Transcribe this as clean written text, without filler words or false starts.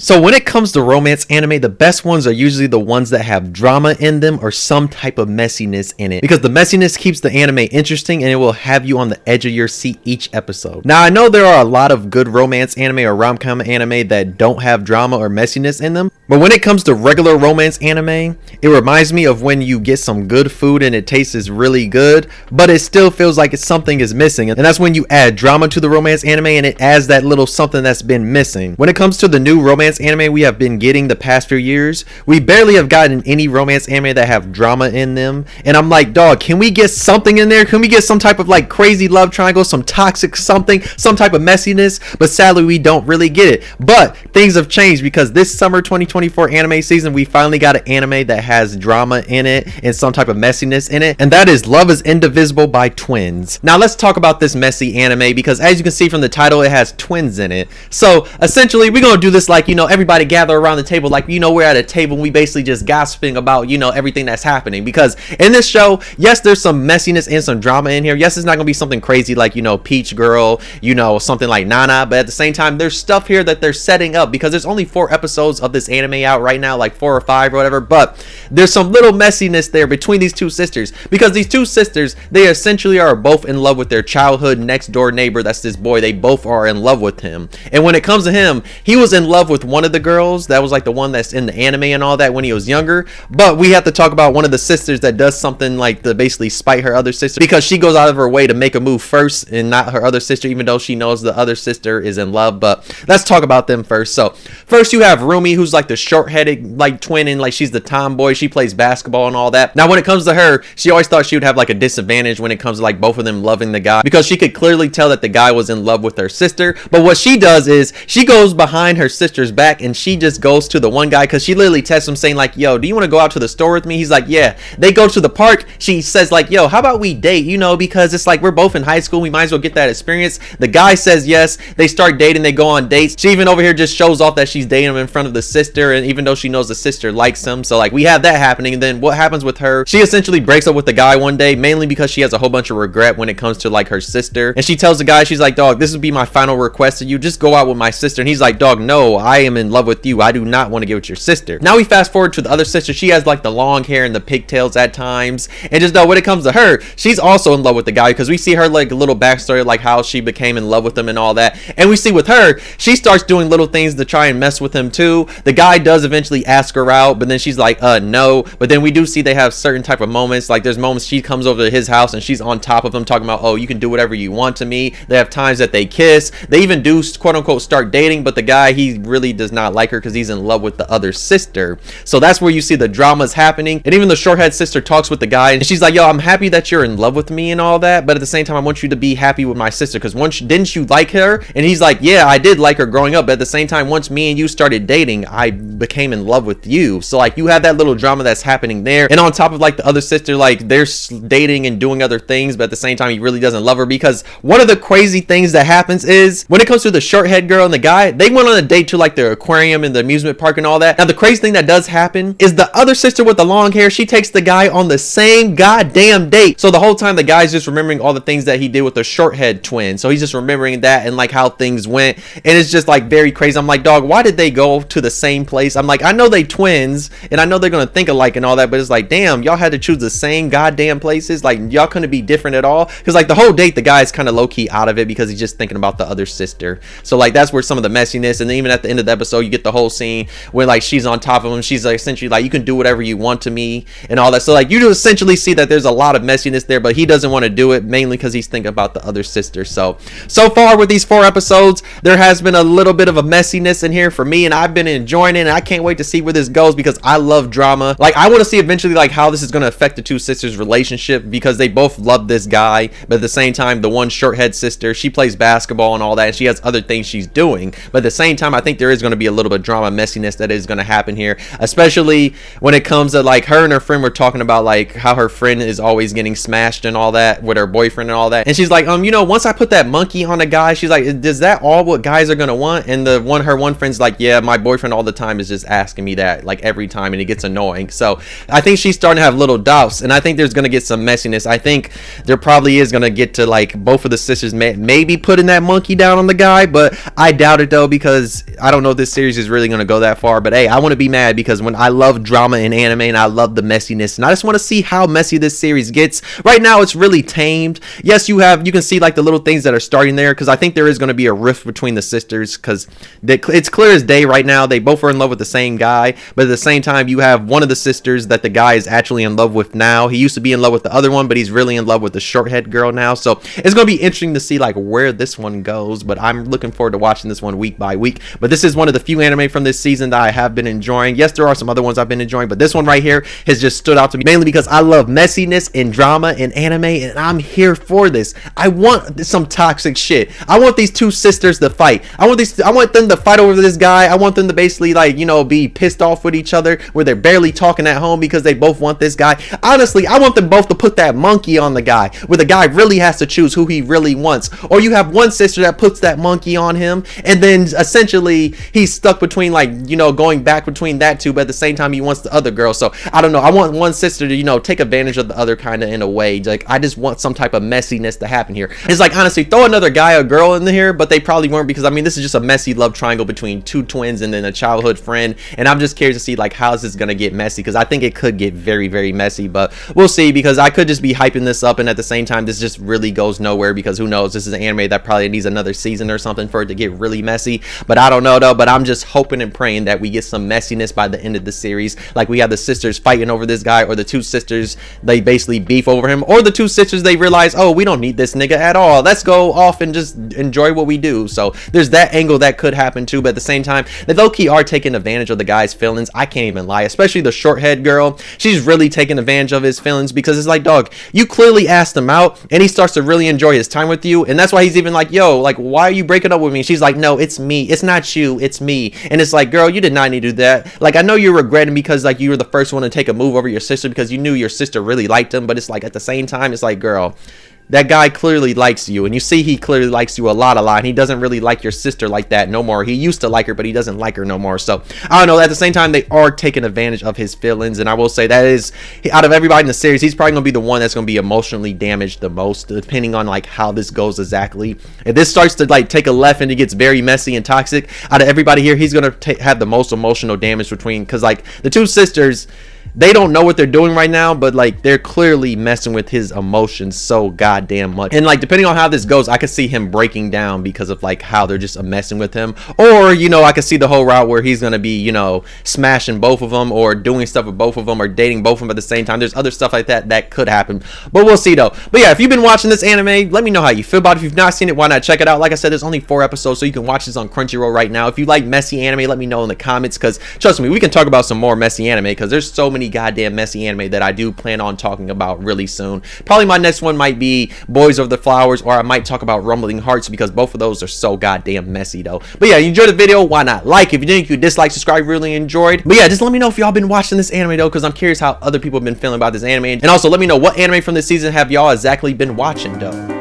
So when it comes to romance anime, the best ones are usually the ones that have drama in them or some type of messiness in it, because the messiness keeps the anime interesting and it will have you on the edge of your seat each episode. Now I know there are a lot of good romance anime or rom-com anime that don't have drama or messiness in them, but when it comes to regular romance anime, it reminds me of when you get some good food and it tastes really good, but it still feels like something is missing, and that's when you add drama to the romance anime and it adds that little something that's been missing. When it comes to the new romance anime we have been getting the past few years, we barely have gotten any romance anime that have drama in them, and I'm like, dog, can we get something in there? Can we get some type of like crazy love triangle, some toxic something, some type of messiness? But sadly we don't really get it. But things have changed, because this summer 2024 anime season we finally got an anime that has drama in it and some type of messiness in it, and that is Love is Indivisible by Twins. Now let's talk about this messy anime, because as you can see from the title, it has twins in it. So essentially we're gonna do this like, everybody gather around the table, like, we're at a table and we basically just gossiping about, everything that's happening. Because in this show, yes, there's some messiness and some drama in here. Yes, it's not gonna be something crazy like, Peach Girl, something like Nana, but at the same time, there's stuff here that they're setting up, because there's only 4 episodes of this anime out right now, like 4 or 5 or whatever, but there's some little messiness there between these two sisters, because these two sisters, they essentially are both in love with their childhood next door neighbor. That's this boy. They both are in love with him, and when it comes to him, he was in love with one of the girls that was like the one that's in the anime and all that when he was younger. But we have to talk about one of the sisters that does something like to basically spite her other sister, because she goes out of her way to make a move first and not her other sister, even though she knows the other sister is in love. But let's talk about them first. So first you have Rumi, who's like the short-headed like twin, and like she's the tomboy. She plays basketball and all that. Now when it comes to her, she always thought she would have like a disadvantage when it comes to like both of them loving the guy, because she could clearly tell that the guy was in love with her sister. But what she does is she goes behind her sister's back and she just goes to the one guy, because she literally texts him saying like, yo, do you want to go out to the store with me? He's like, yeah. They go to the park. She says like, yo, how about we date, because it's like we're both in high school, we might as well get that experience. The guy says yes. They start dating. They go on dates. She even over here just shows off that she's dating him in front of the sister, and even though she knows the sister likes him. So like we have that happening. And then what happens with her, she essentially breaks up with the guy one day, mainly because she has a whole bunch of regret when it comes to like her sister, and she tells the guy, she's like, dog, this would be my final request to you, just go out with my sister. And he's like, dog, no, I am in love with you, I do not want to get with your sister. Now we fast forward to the other sister. She has like the long hair and the pigtails at times, and just know when it comes to her, she's also in love with the guy, because we see her like a little backstory, like how she became in love with him and all that. And we see with her, she starts doing little things to try and mess with him too. The guy does eventually ask her out, but then she's like, no. But then we do see they have certain type of moments, like there's moments she comes over to his house and she's on top of him talking about, oh, you can do whatever you want to me. They have times that they kiss. They even do quote unquote start dating, but the guy, he really does not like her because he's in love with the other sister. So that's where you see the dramas happening. And even the short-haired sister talks with the guy and she's like, yo, I'm happy that you're in love with me and all that, but at the same time I want you to be happy with my sister, because once, didn't you like her? And he's like, yeah, I did like her growing up, but at the same time, once me and you started dating, I became in love with you. So like you have that little drama that's happening there. And on top of like the other sister, like they're dating and doing other things, but at the same time he really doesn't love her, because one of the crazy things that happens is when it comes to the short-haired girl and the guy, they went on a date to like the aquarium and the amusement park and all that. Now the crazy thing that does happen is the other sister with the long hair, she takes the guy on the same goddamn date. So the whole time the guy's just remembering all the things that he did with the short-haired twin. So he's just remembering that and like how things went, and it's just like very crazy. I'm like, dog, why did they go to the same place? I'm like, I know they twins and I know they're gonna think alike and all that, but it's like, damn, y'all had to choose the same goddamn places. Like y'all couldn't be different at all, because like the whole date the guy's kind of low-key out of it because he's just thinking about the other sister. So like that's where some of the messiness, and then even at the end of the episode you get the whole scene where like she's on top of him, she's like essentially like, you can do whatever you want to me and all that. So like you do essentially see that there's a lot of messiness there, but he doesn't want to do it mainly because he's thinking about the other sister. So far with these 4 episodes, there has been a little bit of a messiness in here for me, and I've been enjoying it, and I can't wait to see where this goes, because I love drama. Like I want to see eventually like how this is going to affect the two sisters' relationship, because they both love this guy, but at the same time the one short-head sister, she plays basketball and all that, and she has other things she's doing, but at the same time I think there is going to be a little bit of drama messiness that is going to happen here, especially when it comes to like her and her friend were talking about like how her friend is always getting smashed and all that with her boyfriend and all that, and she's like, once I put that monkey on a guy, she's like, is that all what guys are gonna want? And her one friend's like, yeah, my boyfriend all the time is just asking me that like every time, and it gets annoying. So I think she's starting to have little doubts, and I think there's gonna get some messiness. I think there probably is gonna get to like both of the sisters maybe putting that monkey down on the guy, but I doubt it though, because I don't know if this series is really gonna go that far. But hey, I want to be mad because when I love drama in anime and I love the messiness, and I just want to see how messy this series gets. Right now it's really tamed. Yes, you can see like the little things that are starting there, because I think there is going to be a rift between the sisters, because it's clear as day right now they both are in love with the same guy, but at the same time you have one of the sisters that the guy is actually in love with now. He used to be in love with the other one, but he's really in love with the short-haired girl now. So it's going to be interesting to see like where this one goes, but I'm looking forward to watching this one week by week. But this is one of the few anime from this season that I have been enjoying. Yes, there are some other ones I've been enjoying, but this one right here has just stood out to me, mainly because I love messiness and drama in anime, and I'm here for this. I want some toxic shit. I want these two sisters to fight. I want them to fight over this guy. I want them to basically like, you know, be pissed off with each other where they're barely talking at home because they both want this guy. Honestly, I want them both to put that monkey on the guy, where the guy really has to choose who he really wants. Or you have one sister that puts that monkey on him, and then essentially he's stuck between like, you know, going back between that two, but at the same time he wants the other girl. So I don't know. I want one sister to, you know, take advantage of the other kind of in a way. Like I just want some type of messiness to happen here. It's like, honestly, throw another guy or girl in here, but they probably weren't, because I mean this is just a messy love triangle between two twins and then a childhood friend, and I'm just curious to see like how is this gonna get messy, because I think it could get very, very messy, but we'll see, because I could just be hyping this up and at the same time this just really goes nowhere, because who knows, this is an anime that probably needs another season or something for it to get really messy. But I don't know though, but I'm just hoping and praying that we get some messiness by the end of the series, like we have the sisters fighting over this guy, or the two sisters they basically beef over him, or the two sisters they realize, oh, we don't need this nigga at all, let's go off and just enjoy what we do. So there's that angle that could happen too, but at the same time they low-key are taking advantage of the guy's feelings. I can't even lie, especially the short-haired girl. She's really taking advantage of his feelings, because it's like, dog, you clearly asked him out and he starts to really enjoy his time with you, and that's why he's even like, yo, like, why are you breaking up with me? She's like, no, it's me, it's not you, it's me. And it's like, girl, you did not need to do that. Like, I know you're regretting because like you were the first one to take a move over your sister because you knew your sister really liked him, but it's like at the same time it's like, girl, that guy clearly likes you, and you see he clearly likes you a lot, and he doesn't really like your sister like that no more. He used to like her, but he doesn't like her no more. So I don't know, at the same time they are taking advantage of his feelings, and I will say that is, out of everybody in the series, he's probably gonna be the one that's gonna be emotionally damaged the most, depending on like how this goes exactly. If this starts to like take a left and it gets very messy and toxic, out of everybody here he's gonna have the most emotional damage between, because like the two sisters, they don't know what they're doing right now, but like they're clearly messing with his emotions so goddamn much. And like depending on how this goes, I could see him breaking down because of like how they're just messing with him. Or, you know, I could see the whole route where he's gonna be, you know, smashing both of them or doing stuff with both of them or dating both of them at the same time. There's other stuff like that that could happen, but we'll see though. But yeah, if you've been watching this anime, let me know how you feel about it. If you've not seen it, why not check it out? Like I said, there's only 4 episodes, so you can watch this on Crunchyroll right now. If you like messy anime, let me know in the comments, because trust me, we can talk about some more messy anime, because there's so many goddamn messy anime that I do plan on talking about really soon. Probably my next one might be Boys Over the Flowers, or I might talk about Rumbling Hearts, because both of those are so goddamn messy though. But yeah, you enjoyed the video, why not like? If you didn't, you dislike, subscribe, really enjoyed. But yeah, just let me know if y'all been watching this anime though, because I'm curious how other people have been feeling about this anime. And also let me know what anime from this season have y'all exactly been watching though.